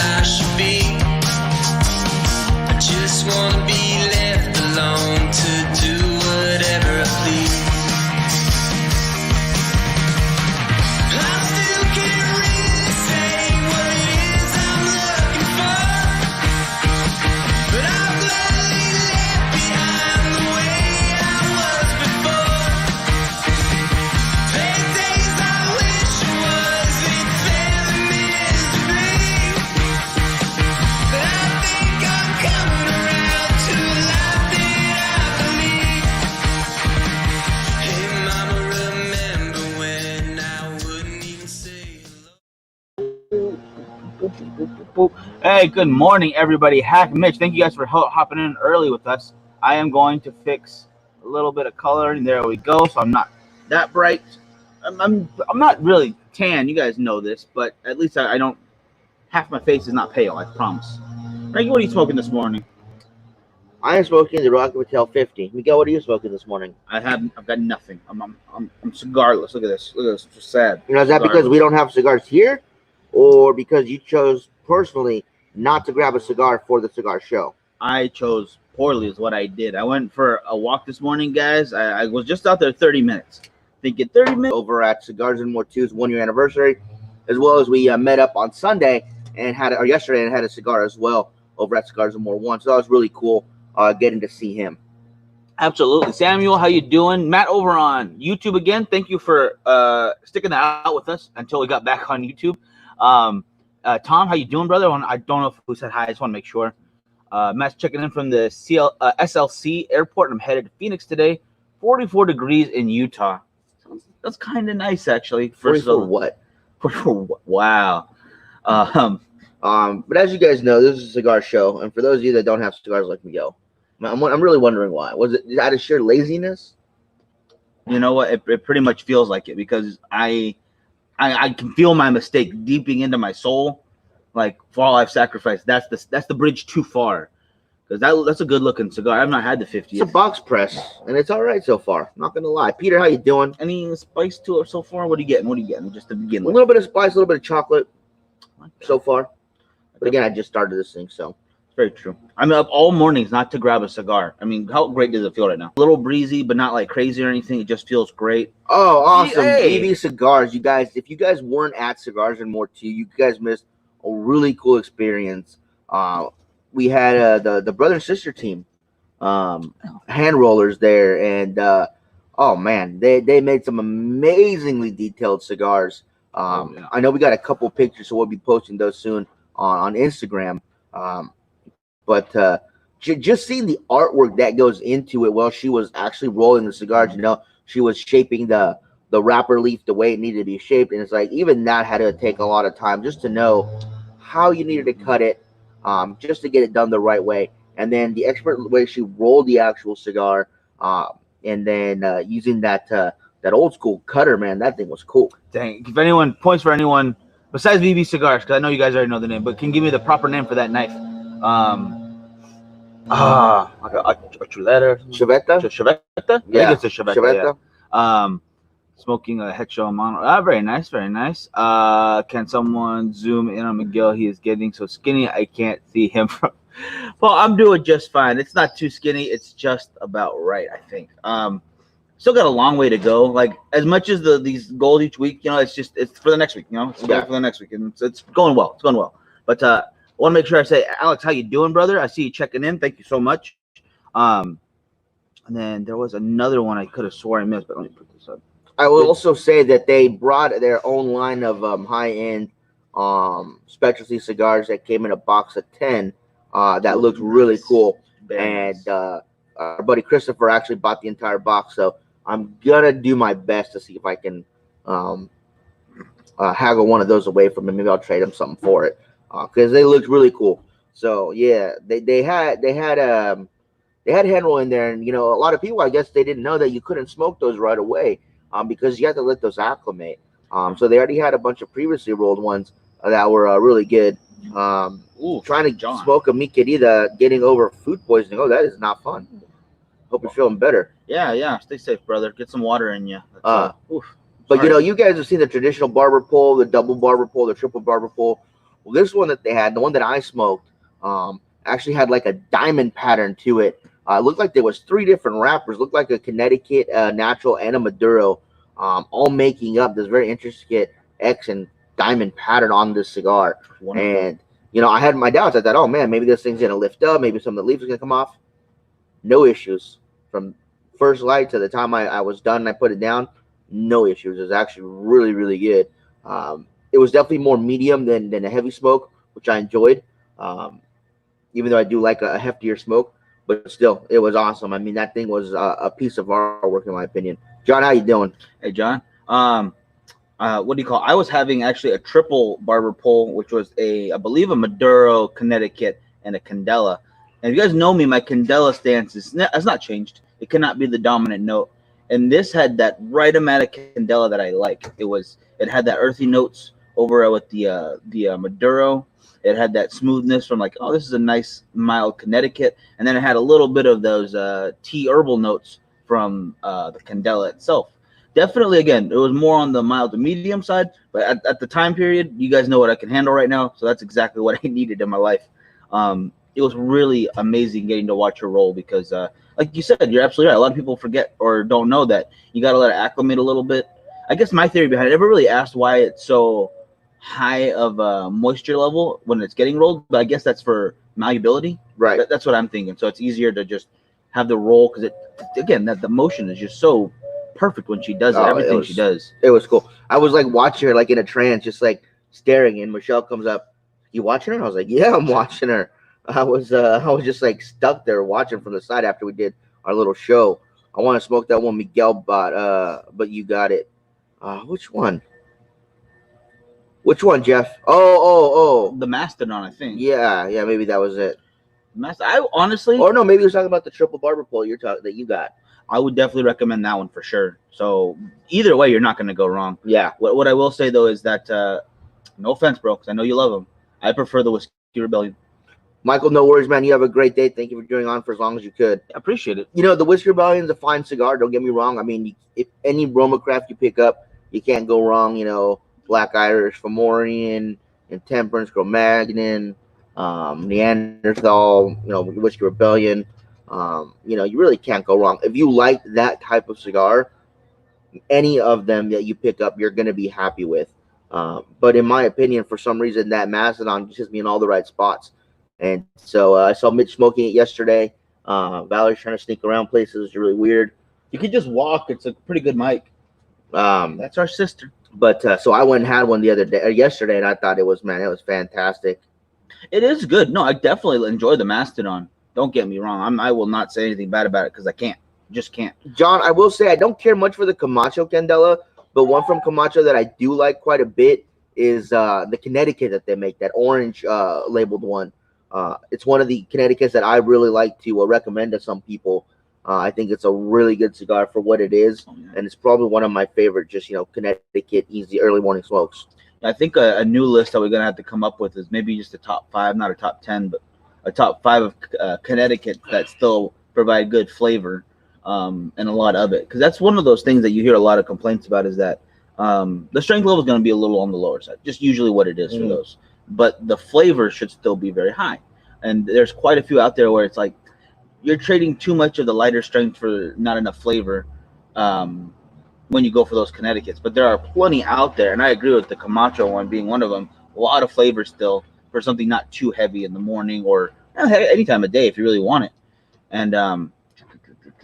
I should be. I just wanna be left alone to do whatever I please. I still can't really say what it is I'm looking for, but I'll gladly leave behind the way I was before. There are days I wish I wasn't failing misery, but I think I'm coming around to a life that I believe. Hey mama, remember when I wouldn't even say hello? Hey, good morning, everybody. Hack Mitch, thank you guys for hopping in early with us. I am going to fix a little bit of coloring. There we go. So I'm not that bright. I'm not really tan. You guys know this, but at least I don't. Half my face is not pale. I promise. Frankie, what are you smoking this morning? I am smoking the Rocky Patel 50. Miguel, what are you smoking this morning? I've got nothing. I'm cigarless. Look at this. Look at this. It's just sad. You know, is that because we don't have cigars here, or because you chose personally not to grab a cigar for the cigar show? I chose poorly is what I did. I went for a walk this morning, guys. I was just out there 30 minutes. Thinking 30 minutes. Over at Cigars and More 2's 1-year anniversary, as well as we met up on Sunday and yesterday and had a cigar as well over at Cigars and More 1. So that was really cool getting to see him. Absolutely. Samuel, how you doing? Matt over on YouTube again. Thank you for sticking that out with us until we got back on YouTube. Tom, how you doing, brother? I don't know who said hi. I just want to make sure. Matt's checking in from the SLC airport. I'm headed to Phoenix today. 44 degrees in Utah. That's kind of nice, actually. For what? Wow. But as you guys know, this is a cigar show, and for those of you that don't have cigars like Miguel, I'm really wondering why. Was it out of sheer laziness? You know what? It pretty much feels like it because I can feel my mistake deeping into my soul, like for all I've sacrificed. That's the bridge too far, because that's a good looking cigar. I've not had the 50. It's a box press, and it's all right so far. Not gonna lie. Peter, how you doing? Any spice to it so far? What are you getting? Just to begin A with. little bit of spice, a little bit of chocolate so far. But again, I just started this thing, so. Very true. I'm up all mornings not to grab a cigar. I mean, how great does it feel right now? A little breezy, but not like crazy or anything. It just feels great. Oh, awesome. Hey. BB Cigars. You guys, if you guys weren't at Cigars and More 2, you guys missed a really cool experience. We had the brother and sister team, hand rollers there, and oh man, they made some amazingly detailed cigars. Yeah. I know we got a couple pictures, so we'll be posting those soon on Instagram. But just seeing the artwork that goes into it while she was actually rolling the cigars, you know, she was shaping the wrapper leaf the way it needed to be shaped, and it's like even that had to take a lot of time just to know how you needed to cut it, just to get it done the right way, and then the expert way she rolled the actual cigar, and then using that old school cutter, man, that thing was cool. Dang. If anyone points for anyone besides BB Cigars, because I know you guys already know the name, but can you give me the proper name for that knife? Like a chuleta. Chevetta? Chevetta? Yeah. I think it's a Chevetta. Yeah. Smoking a Hecho Mono. Very nice, very nice. Can someone zoom in on Miguel? He is getting so skinny I can't see him from. Well, I'm doing just fine. It's not too skinny. It's just about right, I think. Still got a long way to go. Like as much as these goals each week, you know, it's for the next week. You know, it's for the next week, and it's going well. It's going well. But I want to make sure I say, Alex, how you doing, brother? I see you checking in. Thank you so much. And then there was another one I could have swore I missed, but let me put this up. I will also say that they brought their own line of high-end specialty cigars that came in a box of 10 that looked really cool. And our buddy Christopher actually bought the entire box, so I'm going to do my best to see if I can haggle one of those away from him. Maybe I'll trade him something for it because they looked really cool. So, yeah, they had hand roll in there, and, you know, a lot of people, I guess, they didn't know that you couldn't smoke those right away. Because you have to let those acclimate. So they already had a bunch of previously rolled ones that were really good. Trying to smoke a mi querida, getting over food poisoning. Oh, that is not fun. Hope you're feeling better. Yeah. Stay safe, brother. Get some water in you. But, you know, you guys have seen the traditional barber pole, the double barber pole, the triple barber pole. Well, this one that they had, the one that I smoked, actually had like a diamond pattern to it. It looked like there was 3 different wrappers. Looked like a Connecticut natural and a Maduro, all making up this very intricate X and diamond pattern on this cigar. Wonderful. And I had my doubts. I thought, oh man, maybe this thing's gonna lift up. Maybe some of the leaves are gonna come off. No issues from first light to the time I was done and I put it down. No issues. It was actually really, really good. It was definitely more medium than a heavy smoke, which I enjoyed. Even though I do like a heftier smoke, but still, it was awesome. I mean, that thing was a piece of artwork in my opinion. John, how you doing? Hey, John. What do you call it? I was having actually a triple barber pole, which was I believe a Maduro, Connecticut, and a Candela. And if you guys know me, my Candela stance has not changed. It cannot be the dominant note. And this had that right amount of Candela that I like. It had that earthy notes over with the Maduro. It had that smoothness from like, oh, this is a nice mild Connecticut. And then it had a little bit of those tea herbal notes from the Candela itself. Definitely, again, it was more on the mild to medium side. But at the time period, you guys know what I can handle right now. So that's exactly what I needed in my life. It was really amazing getting to watch her roll because, like you said, you're absolutely right. A lot of people forget or don't know that you got to let it acclimate a little bit. I guess my theory behind it, I never really asked why it's so high of a moisture level when it's getting rolled, but I guess that's for malleability. Right. That's what I'm thinking. So it's easier to just have the roll because the motion is just so perfect when she does it. Everything she does. It was cool. I was like watching her like in a trance, just like staring, and Michelle comes up. You watching her? And I was like, yeah, I'm watching her. I was just like stuck there watching from the side after we did our little show. I want to smoke that one Miguel bought, but you got it. Which one? Which one, Jeff? Oh. The Mastodon, I think. Yeah, maybe that was it. I honestly, or no, maybe he was talking about the triple barber pole that you got. I would definitely recommend that one for sure. So either way, you're not going to go wrong. Yeah. What I will say though is that, no offense, bro, because I know you love them. I prefer the Whiskey Rebellion. Michael, no worries, man. You have a great day. Thank you for joining on for as long as you could. I appreciate it. The Whiskey Rebellion is a fine cigar. Don't get me wrong. I mean, if any Roma craft you pick up, you can't go wrong. Black Irish, Fomorian, Intemperance, Cro-Magnon, Neanderthal, Whiskey Rebellion. You really can't go wrong. If you like that type of cigar, any of them that you pick up, you're going to be happy with. But in my opinion, for some reason, that Mastodon just hits me in all the right spots. And so I saw Mitch smoking it yesterday. Valerie's trying to sneak around places. It's really weird. You could just walk. It's a pretty good mic. That's our sister. But so I went and had one yesterday, and I thought it was fantastic. It is good. No, I definitely enjoy the Mastodon. Don't get me wrong. I will not say anything bad about it because I can't. Just can't. John, I will say I don't care much for the Camacho Candela, but one from Camacho that I do like quite a bit is the Connecticut that they make, that orange labeled one. It's one of the Connecticut's that I really like to recommend to some people. I think it's a really good cigar for what it is, and it's probably one of my favorite, just Connecticut easy early morning smokes. I think a new list that we're gonna have to come up with is maybe just a top 5, not a top 10, but a top 5 of Connecticut that still provide good flavor, and a lot of it, because that's one of those things that you hear a lot of complaints about is that the strength level is going to be a little on the lower side, just usually what it is for those, but the flavor should still be very high, and there's quite a few out there where it's like you're trading too much of the lighter strength for not enough flavor when you go for those Connecticut's. But there are plenty out there, and I agree with the Camacho one being one of them. A lot of flavor still for something not too heavy in the morning or any time of day if you really want it. And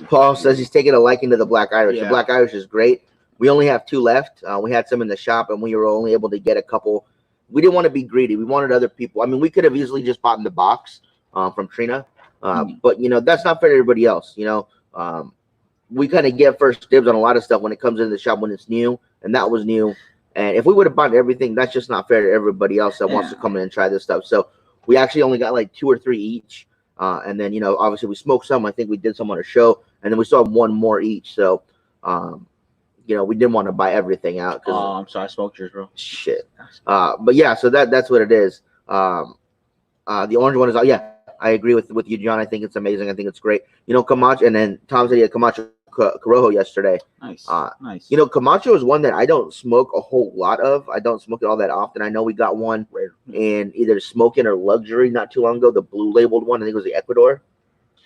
Paul says he's taking a liking to the Black Irish. Yeah. The Black Irish is great. We only have 2 left. We had some in the shop, and we were only able to get a couple. We didn't want to be greedy. We wanted other people. I mean, we could have easily just bought in the box from Trina. But that's not fair to everybody else. We kind of get first dibs on a lot of stuff when it comes into the shop when it's new, and that was new. And if we would have bought everything, that's just not fair to everybody else that wants to come in and try this stuff. So we actually only got like 2 or 3 each, and then obviously we smoked some. I think we did some on a show, and then we still have 1 more each. So we didn't want to buy everything out. Oh, I'm sorry, I smoked yours, bro. Shit. But yeah, so that's what it is. The orange one is I agree with you, John. I think it's amazing. I think it's great. Camacho, and then Tom said he had Camacho Corojo yesterday. Nice. Nice. You know, Camacho is one that I don't smoke a whole lot of. I don't smoke it all that often. I know we got one in either smoking or luxury not too long ago. The blue labeled one, I think it was the Ecuador.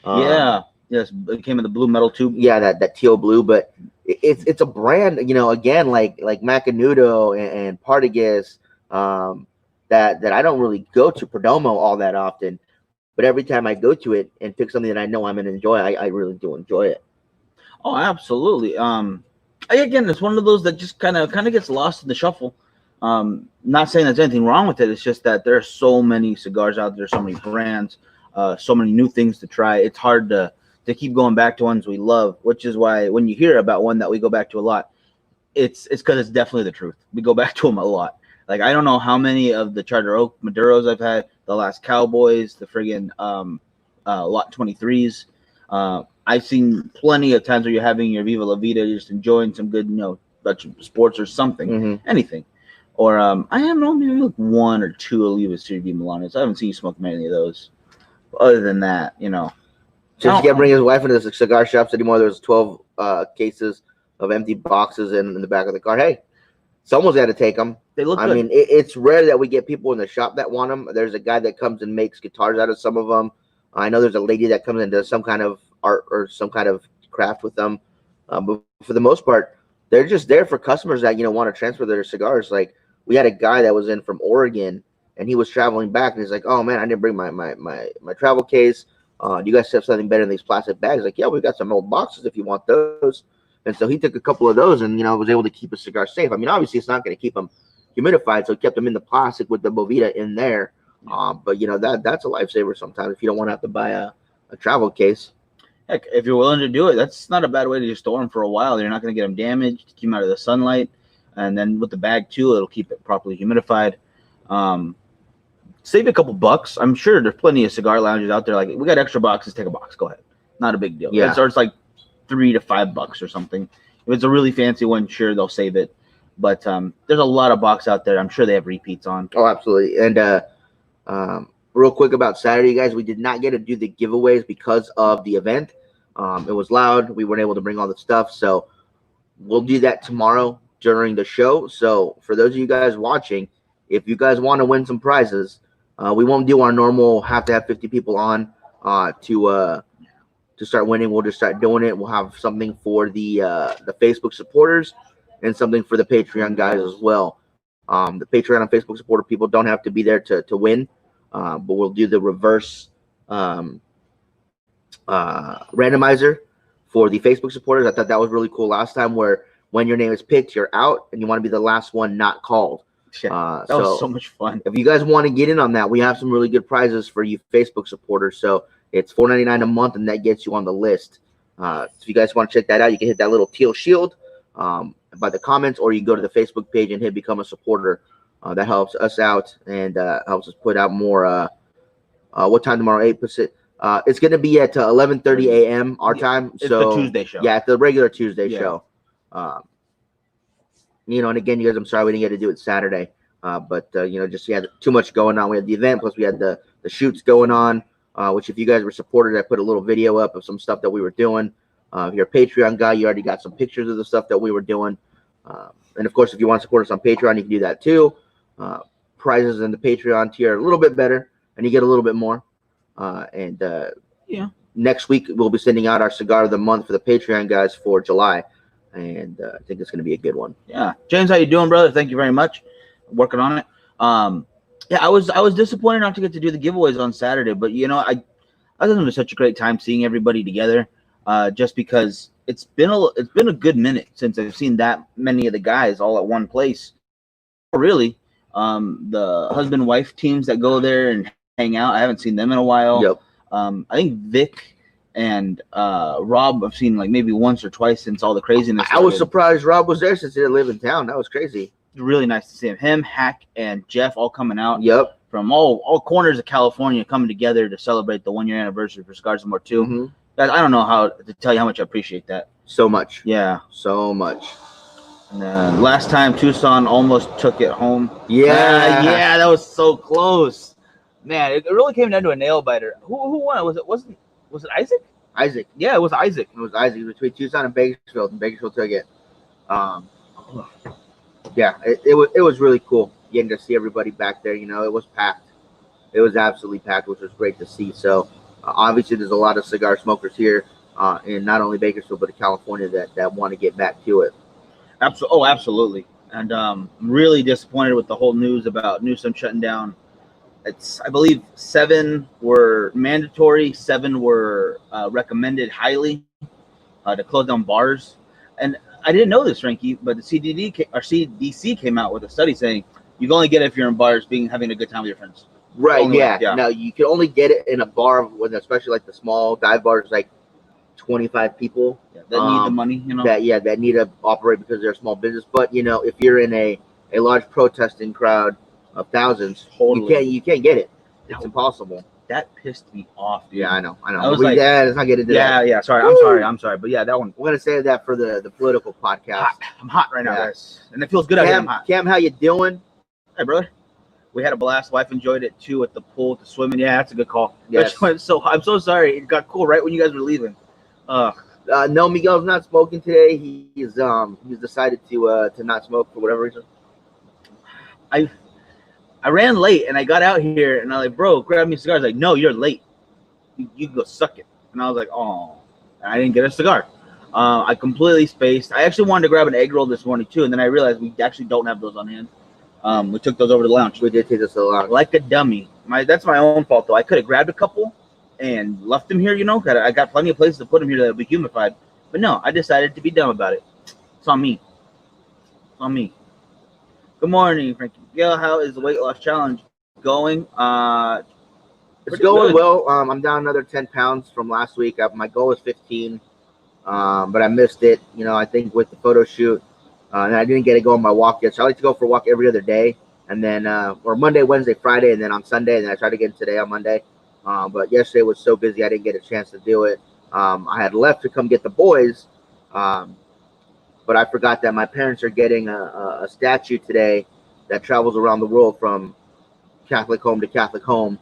Yeah. Yes. It came in the blue metal tube. Yeah, that teal blue, but it's a brand. You know, again, like Macanudo and Partagas, that I don't really go to Perdomo all that often. But every time I go to it and pick something that I know I'm gonna enjoy, I really do enjoy it. Oh, absolutely. Again, it's one of those that just kind of gets lost in the shuffle. Not saying there's anything wrong with it. It's just that there are so many cigars out there, so many brands, so many new things to try. It's hard to keep going back to ones we love, which is why when you hear about one that we go back to a lot, it's because it's definitely the truth. We go back to them a lot. Like, I don't know how many of the Charter Oak Maduros I've had, the Last Cowboys, the friggin' Lot 23s. I've seen plenty of times where you're having your Viva La Vida, just enjoying some good, Dutch sports or something, anything. Or I have maybe like one or two Oliva Serie V Milanos. I haven't seen you smoke many of those. But other than that, Since you can't bring his wife into the cigar shops anymore, there's 12 cases of empty boxes in the back of the car. Hey, someone's got to take them. They look good. I mean, it's rare that we get people in the shop that want them. There's a guy that comes and makes guitars out of some of them. I know there's a lady that comes and does some kind of art or some kind of craft with them. But for the most part, they're just there for customers that, want to transfer their cigars. Like, we had a guy that was in from Oregon, and he was traveling back, and he's like, oh, man, I didn't bring my travel case. Do you guys have something better than these plastic bags? Like, yeah, we got some old boxes if you want those. And so he took a couple of those and, was able to keep his cigar safe. I mean, obviously, it's not going to keep them humidified, so he kept them in the plastic with the Bovita in there. But, that's a lifesaver sometimes if you don't want to have to buy a travel case. Heck, if you're willing to do it, that's not a bad way to just store them for a while. You're not going to get them damaged, keep them out of the sunlight. And then with the bag, too, it'll keep it properly humidified. Save a couple bucks. I'm sure there's plenty of cigar lounges out there. Like, we got extra boxes, take a box. Go ahead. Not a big deal. Yeah. It's like $3 to $5 or something. If it's a really fancy one, sure, they'll save it. But there's a lot of box out there. I'm sure they have repeats on. Oh, absolutely. And real quick about Saturday, guys, we did not get to do the giveaways because of the event. It was loud. We weren't able to bring all the stuff. So we'll do that tomorrow during the show. So for those of you guys watching, if you guys want to win some prizes, we won't do our normal have to have 50 people on to start winning. We'll just start doing it. We'll have something for the Facebook supporters and something for the Patreon guys as well. The Patreon and Facebook supporter people don't have to be there to win, but we'll do the reverse randomizer for the Facebook supporters. I thought that was really cool last time, where when your name is picked, you're out and you want to be the last one not called. That was so much fun. If you guys want to get in on that, we have some really good prizes for you Facebook supporters. So it's $4.99 a month, and that gets you on the list. So if you guys want to check that out, you can hit that little teal shield by the comments, or you go to the Facebook page and hit become a supporter. That helps us out and helps us put out more. What time tomorrow? 8 Pacific. It's going to be at 11:30 a.m. our time. It's so the Tuesday show. Yeah, it's the regular Tuesday show. And again, you guys, I'm sorry we didn't get to do it Saturday. But just too much going on. We had the event, plus we had the shoots going on. Which, if you guys were supporters, I put a little video up of some stuff that we were doing. If you're a Patreon guy, you already got some pictures of the stuff that we were doing. And of course, if you want to support us on Patreon, you can do that too. Prizes in the Patreon tier are a little bit better, and you get a little bit more. Next week we'll be sending out our cigar of the month for the Patreon guys for July, and I think it's going to be a good one. Yeah, James, how you doing, brother? Thank you very much. Working on it. I was disappointed not to get to do the giveaways on Saturday, but I thought it was such a great time seeing everybody together. Just because it's been a good minute since I've seen that many of the guys all at one place. Really, the husband-wife teams that go there and hang out, I haven't seen them in a while. Yep. I think Vic and Rob I've seen like maybe once or twice since all the craziness. I was surprised Rob was there since he didn't live in town. That was crazy. Really nice to see him, Hack, and Jeff all coming out. Yep. From all corners of California, coming together to celebrate the 1-year anniversary for Cigars and More 2. Mm-hmm. Guys, I don't know how to tell you how much I appreciate that. So much. Yeah. So much. And then last time Tucson almost took it home. Yeah. Yeah, that was so close. Man, it really came down to a nail biter. Who won? Was it Isaac? Isaac. Yeah, it was Isaac. It was Isaac. It was between Tucson and Bakersfield, and Bakersfield took it. Yeah, it was really cool getting to see everybody back there. You know, it was packed. It was absolutely packed, which was great to see. So obviously, there's a lot of cigar smokers here in not only Bakersfield but in California that want to get back to it. Absolutely. And I'm really disappointed with the whole news about Newsom shutting down. I believe 7 were mandatory, 7 were recommended highly to close down bars. And I didn't know this, Frankie, but the CDC came out with a study saying you can only get it if you're in bars having a good time with your friends. Right, yeah. Yeah. Now, you can only get it in a bar, especially like the small dive bars, like 25 people. Yeah, that need the money, you know. That need to operate because they're a small business. But, you know, if you're in a large protesting crowd of thousands, Totally. you can't get it. It's impossible. That pissed me off, dude. Yeah, I know. I was like, let's not get into that. Yeah, sorry. I'm sorry. But yeah, that one. We're gonna save that for the political podcast. I'm hot right now, Yeah. guys. And it feels good out here. I'm Cam, hot. Cam, how you doing? Hey, brother. We had a blast. Wife enjoyed it too at the pool, to swimming. Yeah, that's a good call. Yes. I'm so sorry. It got cool right when you guys were leaving. No, Miguel's not smoking today. He's decided to not smoke for whatever reason. I ran late and I got out here and I'm like, bro, grab me a cigar. I was like, no, you're late. You go suck it. And I was like, oh, and I didn't get a cigar. I completely spaced. I actually wanted to grab an egg roll this morning too, and then I realized we actually don't have those on hand. We took those over to the lounge. We did take this a lot. Like a dummy. That's my own fault though. I could have grabbed a couple and left them here, you know. I got plenty of places to put them here that would be humidified. But no, I decided to be dumb about it. It's on me. It's on me. Good morning, Frankie. Miguel, how is the weight loss challenge going? It's going well. I'm down another 10 pounds from last week. My goal was 15, but I missed it. You know, I think with the photo shoot, and I didn't get to go on my walk yet. So I like to go for a walk every other day, and then or Monday, Wednesday, Friday, and then on Sunday. And then I tried to get today on Monday, but yesterday was so busy I didn't get a chance to do it. I had left to come get the boys, but I forgot that my parents are getting a statue today that travels around the world from Catholic home to Catholic home.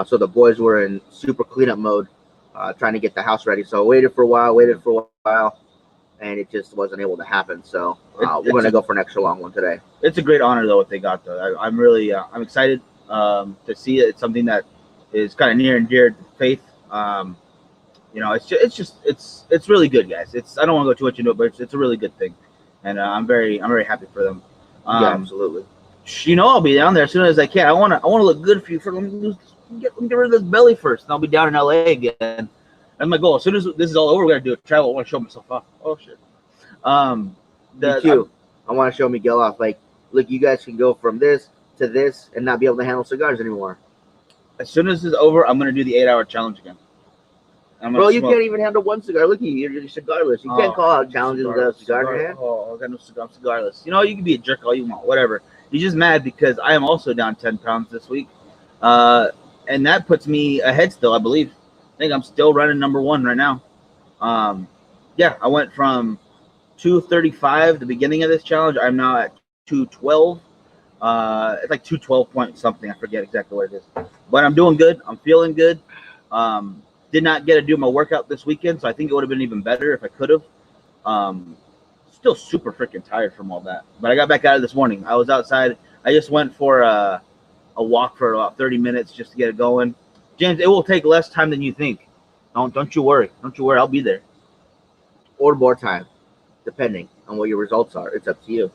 So the boys were in super cleanup mode, trying to get the house ready. So I waited for a while, and it just wasn't able to happen. So we're going to go for an extra long one today. It's a great honor, though, what they got, though. I'm really I'm excited to see it. It's something that is kind of near and dear to faith. You know, it's really good, guys. I don't want to go too much into it, but it's a really good thing, and I'm very happy for them. Yeah, absolutely. You know, I'll be down there as soon as I can. I want to look good for you. Let me get rid of this belly first, and I'll be down in LA again. That's my goal. As soon as this is all over, we're gonna do a travel. I want to show myself off. Oh shit. Me too. I want to show Miguel off. Like, look, you guys can go from this to this and not be able to handle cigars anymore. As soon as this is over, I'm gonna do the 8-hour challenge again. Bro, you can't even handle one cigar. Look at you, you're cigarless. You can't call out challenges with a cigar in your hand. Oh, I got no cigar. I'm cigarless. You know, you can be a jerk all you want, whatever. You're just mad because I am also down 10 pounds this week. And that puts me ahead still, I believe. I think I'm still running number 1 right now. Yeah, I went from 235 the beginning of this challenge. I'm now at 212. It's like 212 point something. I forget exactly what it is. But I'm doing good. I'm feeling good. Did not get to do my workout this weekend, so I think it would have been even better if I could have. Still super freaking tired from all that. But I got back out of this morning. I was outside. I just went for a walk for about 30 minutes just to get it going. James, it will take less time than you think. Don't you worry. Don't you worry. I'll be there. Or more time, depending on what your results are. It's up to you.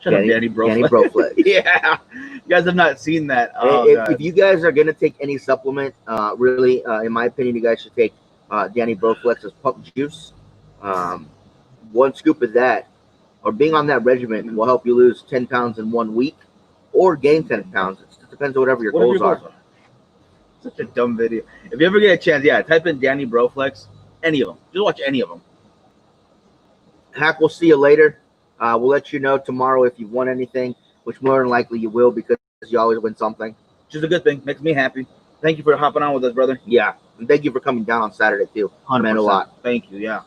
Shut up, Danny Broflex. Danny Broflex. Yeah. You guys have not seen that. If you guys are going to take any supplement, really, in my opinion, you guys should take Danny Broflex's pump juice. 1 scoop of that, or being on that regimen, will help you lose 10 pounds in 1 week or gain 10 pounds. It just depends on whatever your goals are. Such a dumb video. If you ever get a chance, yeah, type in Danny Broflex. Any of them. Just watch any of them. Hack, we'll see you later. We'll let you know tomorrow if you've won anything, which more than likely you will because you always win something. Which is a good thing. Makes me happy. Thank you for hopping on with us, brother. Yeah. And thank you for coming down on Saturday, too. 100%. Meant a lot. Thank you, yeah.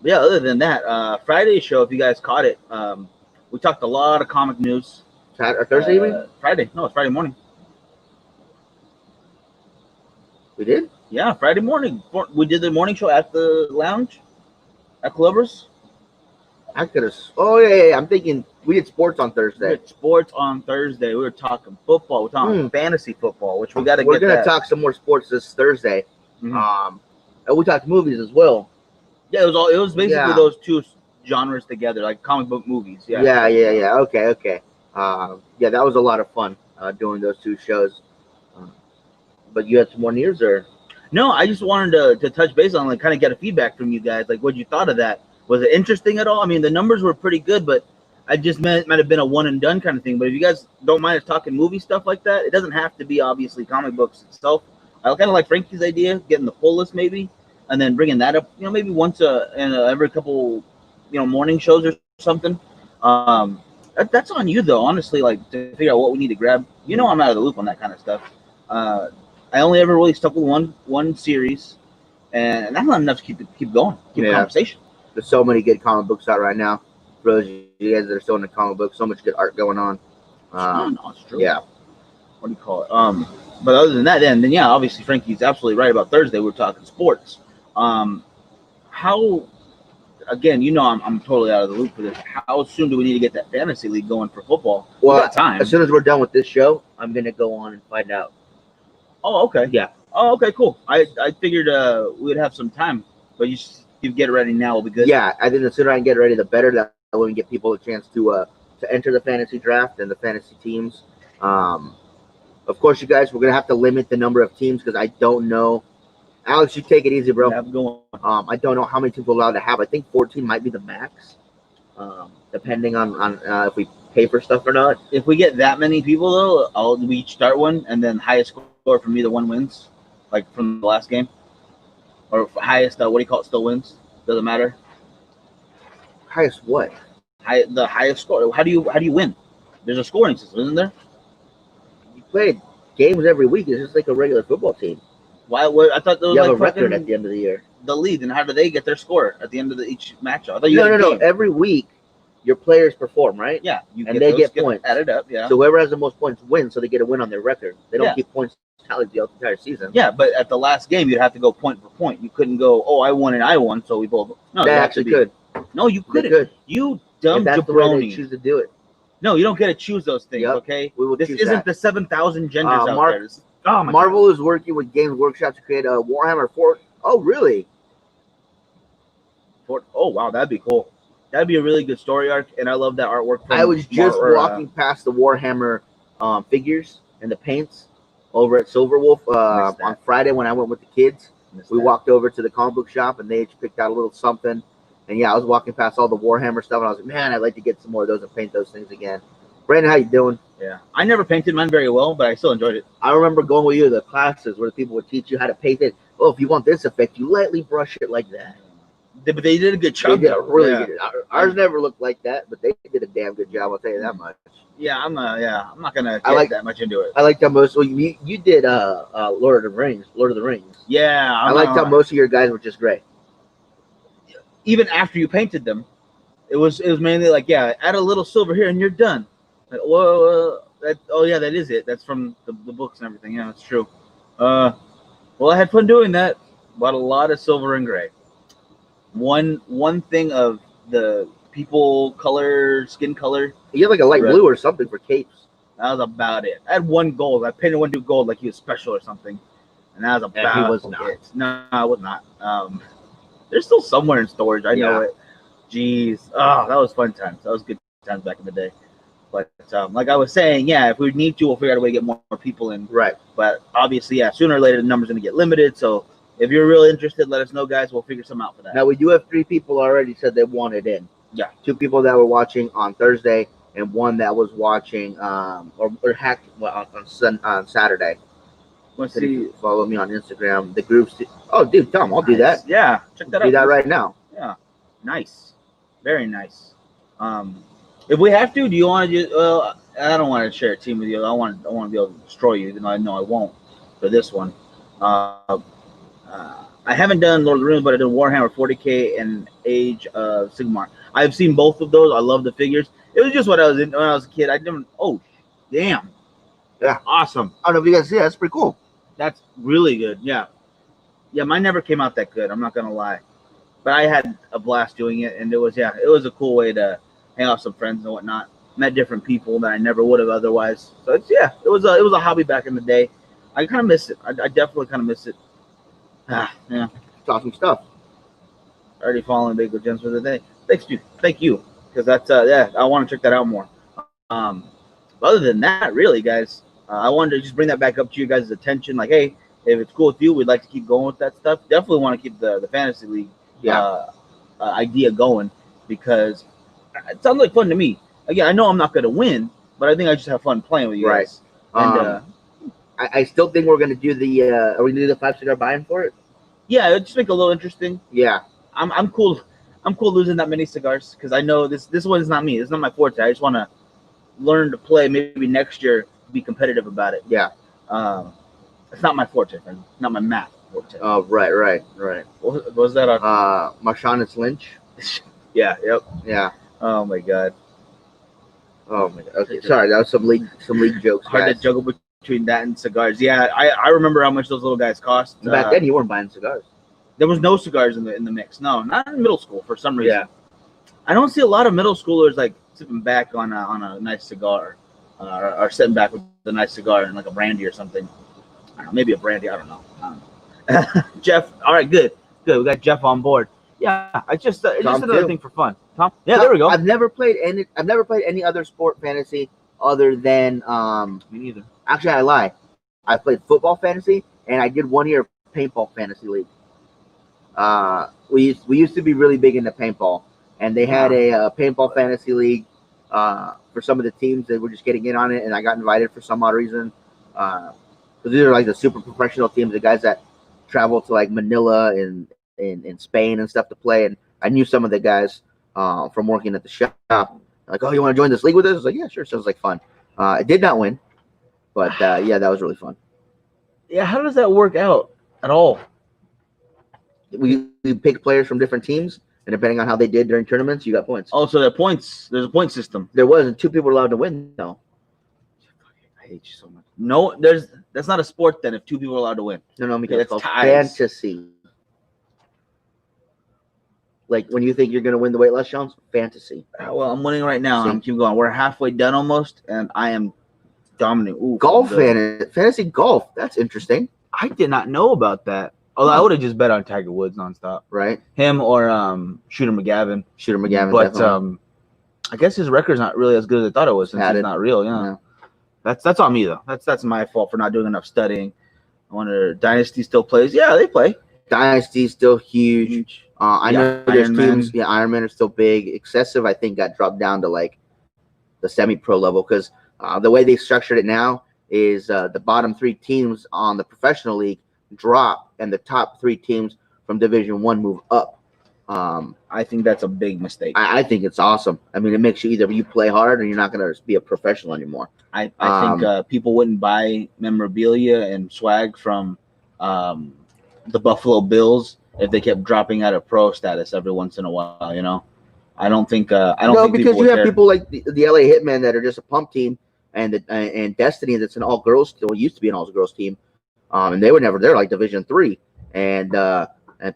Yeah, other than that, Friday's show, if you guys caught it, we talked a lot of comic news. Thursday evening? Friday. No, it's Friday morning. We did? Yeah, Friday morning. We did the morning show at the lounge at Clover's. I could have. Oh yeah. I'm thinking we did sports on We Thursday. had sports on Thursday. We were talking football. We're talking fantasy football, which we got to We're get gonna that. talk some more sports this Thursday. Mhm. And we talked movies as well. Yeah, it was basically Yeah. those two genres together, like comic book movies. Yeah. Yeah. Okay. Yeah, that was a lot of fun doing those two shows. But you had some more news, or No, I just wanted to touch base on, like, kind of get a feedback from you guys. Like, what you thought of that? Was it interesting at all? I mean, the numbers were pretty good, but I just might have been a one and done kind of thing. But if you guys don't mind us talking movie stuff like that, it doesn't have to be obviously comic books itself. I kind of like Frankie's idea, getting the full list maybe, and then bringing that up. Maybe once every couple, morning shows or something. That's on you though, honestly. Like, to figure out what we need to grab. I'm out of the loop on that kind of stuff. I only ever really stuck with one series, and that's not enough to keep going, keep Yeah. conversation. there's so many good comic books out right now. For those of you guys that are still in the comic books, so much good art going on. It's true. Yeah. What do you call it? But other than that, then yeah, obviously Frankie's absolutely right about Thursday. We're talking sports. How? Again, I'm totally out of the loop for this. How soon do we need to get that fantasy league going for football? Well, We got time. as soon as we're done with this show, I'm gonna go on and find out. Oh, okay. Yeah. Oh, okay, cool. I figured we'd have some time, but you get it ready now will be good. Yeah, I think the sooner I can get ready, the better. That way we can get people a chance to enter the fantasy draft and the fantasy teams. Of course, you guys, we're gonna have to limit the number of teams because I don't know. Alex, you take it easy, bro. Have going. I don't know how many teams we're allowed to have. I think 14 might be the max, depending on if we pay for stuff or not. If we get that many people though, we each start one, and then highest score from either one wins, like from the last game, or highest what do you call it? Still wins. Doesn't matter. Highest what? The highest score. How do you win? There's a scoring system, isn't there? You play games every week. It's just like a regular football team. Why? I thought there was You have like a record fucking at the end of the year. the lead, and how do they get their score at the end of each match? I thought you No. had a game. Every week, your players perform, right? Yeah, you And they those get points. added up. Yeah. So whoever has the most points wins, so they get a win on their record. They don't Yeah. keep points tallied the entire season. Yeah, but at the last game, you'd have to go point for point. You couldn't go, oh, I won and I won, so we both. No, They you have actually to be- could. No, you They couldn't. could. You If dumb that's the way they jabroni. choose to do it. No, you don't get to choose those things. Yep. Okay, We will this choose isn't that. the 7,000 genders out Mark- there. Oh my Marvel is working with Games Workshop to create a Warhammer 4. Oh, really? God. Oh wow, that'd be cool. That'd be a really good story arc, and I love that artwork. From I was just Mar- or, walking past the Warhammer figures and the paints over at Silverwolf Missed that. on Friday when I went with the kids. missed We that. walked over to the comic book shop and they each picked out a little something. And yeah, I was walking past all the Warhammer stuff and I was like, man, I'd like to get some more of those and paint those things again. Brandon, how you doing? Yeah, I never painted mine very well, but I still enjoyed it. I remember going with you to the classes where the people would teach you how to paint it. Oh, if you want this effect, you lightly brush it like that. But they did a good They job. did a though. really yeah. good. Ours never looked like that, but they did a damn good job. I'll tell you that much. Yeah, I'm not gonna I get like- that much into it. I liked how most. Well, you did Lord of the Rings. Yeah, I liked how most of your guys were just gray. even after you painted them, it was mainly like, yeah, add a little silver here and you're done. Like, whoa, that is it. That's from the books and everything. Yeah, that's true. Well, I had fun doing that. Bought a lot of silver and gray. One thing of the people color, skin color, You had like a light Red. blue or something for capes. that was about it. I had one gold. I painted one dude gold like he was special or something. And that was And about he was not. it. No, I was not. They're still somewhere in storage. I know Yeah. it. Jeez. Oh, that was fun times. That was good times back in the day. But like I was saying, yeah, if we need to, we'll figure out a way to get more people in. Right. But obviously, yeah, sooner or later, the number's going to get limited. So if you're really interested, let us know, guys. We'll figure something out for that. Now we do have 3 people already said they wanted in. Yeah. 2 people that were watching on Thursday and 1 that was watching or hacked on Saturday. Let's Said if see. you follow me on Instagram. The groups. Oh, dude, tell them I'll do that. Yeah, check that Do out. that right now. Yeah, nice, very nice. If we have to, do you want to? Well, I don't want to share a team with you. I want to be able to destroy you, even though I know I won't for this one. I haven't done Lord of the Rings, but I did Warhammer 40K and Age of Sigmar. I've seen both of those. I love the figures. It was just what I was in when I was a kid. I didn't. Oh, damn. Yeah. Awesome. I don't know if you guys see that. That's pretty cool. That's really good. Yeah. Yeah, mine never came out that good. I'm not gonna lie, but I had a blast doing it, and it was a cool way to hang out with some friends and whatnot. Met different people that I never would have otherwise. So it was a hobby back in the day. I kind of miss it. I definitely kind of miss it. Yeah, It's awesome stuff. already following Big Gems for the day. Thank you, because that's I want to check that out more. Other than that, really, guys, I wanted to just bring that back up to you guys' attention. Like, hey, if it's cool with you, we'd like to keep going with that stuff. Definitely want to keep the fantasy league idea going, because it sounds like fun to me. Again, I know I'm not going to win, but I think I just have fun playing with you guys. And I still think we're gonna do the. Are we gonna do the 5-cigar buy-in for it? yeah, it just make it a little interesting. Yeah. I'm cool. I'm cool losing that many cigars, because I know this one is not me. It's not my forte. I just want to learn to play. Maybe next year be competitive about it. Yeah. It's not my forte, friend. Not my math forte. Oh, right. What was that on? Marshawn Lynch. Yeah. Yep. Yeah. Oh my god. Oh my god. Okay, sorry, that was some league jokes. Hard guys. to juggle between that and cigars. Yeah, I remember how much those little guys cost. Back then, you weren't buying cigars. There was no cigars in the mix. No, not in middle school for some reason. Yeah. I don't see a lot of middle schoolers like sipping back on a nice cigar, or sitting back with a nice cigar and like a brandy or something. I don't know, maybe a brandy. I don't know. Jeff, all right, good. We got Jeff on board. Yeah, it's just another thing for fun. Tom, yeah, there we go. I've never played any other sport fantasy other than Me neither. Actually, I lie. I played football fantasy, and I did 1 year of paintball fantasy league. We used to be really big into paintball, and they had a paintball fantasy league for some of the teams that were just getting in on it, and I got invited for some odd reason. Because these are like the super professional teams, the guys that travel to like Manila and in Spain and stuff to play, and I knew some of the guys from working at the shop. Like, oh, you want to join this league with us? I was like, yeah, sure. Sounds like fun. I did not win, but yeah, that was really fun. Yeah, how does that work out at all? We picked players from different teams, and depending on how they did during tournaments, you got points. Oh, so there are points. There's a point system. There wasn't 2 people allowed to win though. I hate you so much. No, that's not a sport then if 2 people are allowed to win. No, because That's it's called ties. fantasy. Like when you think you're gonna win the weight loss challenge, fantasy. Well, I'm winning right now. I'm keep going. We're halfway done almost, and I am dominant. Ooh, Golf fantasy golf. That's interesting, I did not know about that. Although I would have just bet on Tiger Woods nonstop. right? Him or Shooter McGavin. Shooter McGavin. But definitely. I guess his record's not really as good as I thought it was, since Had it's it. not real. Yeah. That's on me though. That's my fault for not doing enough studying. I wonder, Dynasty still plays. Yeah, they play. Dynasty's still huge. I know there's Iron Man. teams. Yeah, Iron Man are still big. Excessive, I think, got dropped down to like the semi-pro level because the way they structured it now is the bottom 3 teams on the professional league drop, and the top 3 teams from Division 1 move up. I think that's a big mistake. I think it's awesome. I mean, it makes you either you play hard or you're not going to be a professional anymore. I think people wouldn't buy memorabilia and swag from the Buffalo Bills if they kept dropping out of pro status every once in a while. You know, I don't think. I don't. No, think because people you would have care. people like the LA Hitmen that are just a pump team, and Destiny that's an all girls. Still used to be an all girls team, and they were never there like Division 3, and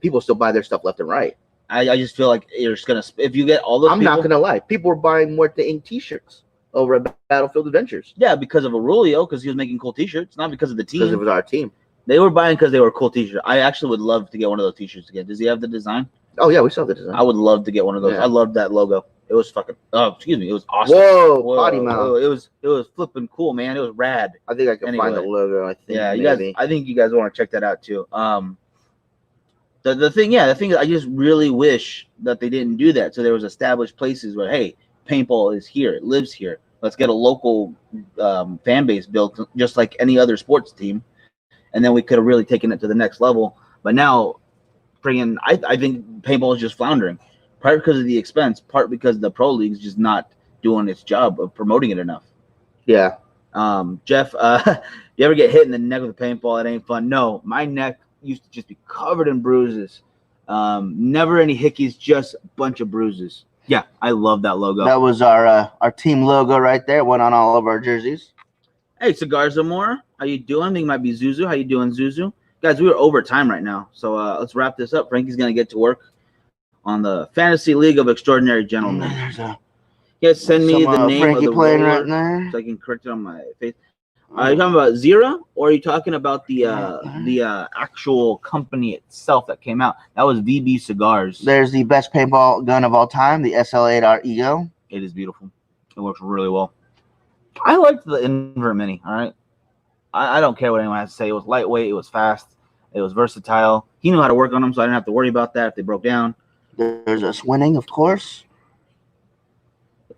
people still buy their stuff left and right. I just feel like you're just gonna if you get all those. I'm not gonna lie, people were buying Muerte Inc. T-shirts over at Battlefield Adventures Yeah, because of Aurelio, because he was making cool T-shirts, not because of the because it team. was our team. They were buying because they were cool T-shirts. I actually would love to get one of those T-shirts again. Does he have the design? Oh yeah, we saw the design. I would love to get one of those. Yeah. I loved that logo. It was fucking. Oh, excuse me. It was awesome. Whoa, Whoa, potty mouth. It was flipping cool, man. It was rad. I think I can find the Anyway. logo. I think Yeah, you maybe. guys. I think you guys want to check that out too. The thing is, I just really wish that they didn't do that. So there was established places where, hey, paintball is here, it lives here. Let's get a local fan base built, just like any other sports team, and then we could have really taken it to the next level. But now, I think paintball is just floundering, part because of the expense, part because the pro league's just not doing its job of promoting it enough. Yeah. Jeff, you ever get hit in the neck with a paintball? It ain't fun. No, my neck used to just be covered in bruises. Never any hickeys, just a bunch of bruises. Yeah, I love that logo. That was our team logo right there. Went on all of our jerseys. Hey, Cigar Zamora, how you doing? I think it might be Zuzu. How you doing, Zuzu? Guys, we are over time right now, so let's wrap this up. Frankie's gonna get to work on the Fantasy League of Extraordinary Gentlemen. There's You guys send me some, the name Frankie of the playing roller right there. so I can correct it on my face. Are you talking about Zira, or are you talking about the actual company itself that came out? That was VB Cigars. There's the best paintball gun of all time, the SL8R Ego. It is beautiful. It works really well. I liked the Invert Mini. All right, I don't care what anyone has to say. It was lightweight. It was fast. It was versatile. He knew how to work on them, so I didn't have to worry about that if they broke down. There's us winning, of course.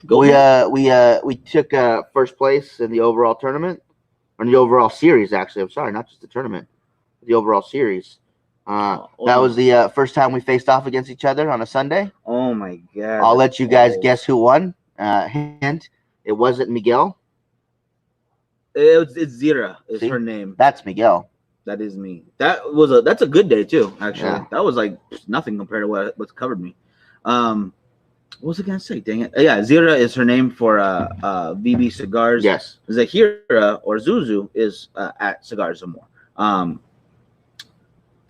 Go We ahead. we took first place in the overall tournament, or in the overall series. Actually, I'm sorry, not just the tournament, the overall series. That was the first time we faced off against each other on a Sunday. Oh my god! I'll let you guys Oh. guess who won. Hint: it wasn't Miguel. It's Zira. Is See? her name. That's Miguel. That is me. That's a good day too. Actually, Yeah. that was like nothing compared to what's covered me. What was I gonna say? Dang it! Yeah, Zira is her name for VB Cigars. Yes. Zahira or Zuzu is at Cigars Some More.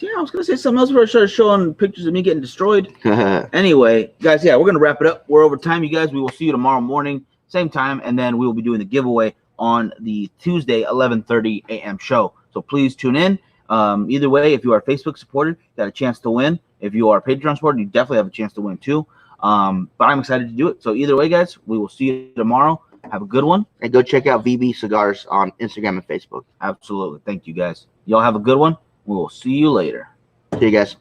Yeah, I was gonna say something else before I started showing pictures of me getting destroyed. Anyway, guys, yeah, we're gonna wrap it up. We're over time, you guys. We will see you tomorrow morning, same time, and then we will be doing the giveaway on the Tuesday 11:30 a.m. show. So please tune in. Either way, if you are Facebook supported, you got a chance to win. If you are Patreon supported, you definitely have a chance to win too. But I'm excited to do it. So either way, guys, we will see you tomorrow. Have a good one. And go check out VB Cigars on Instagram and Facebook. Absolutely. Thank you, guys. Y'all have a good one. We will see you later. See you guys.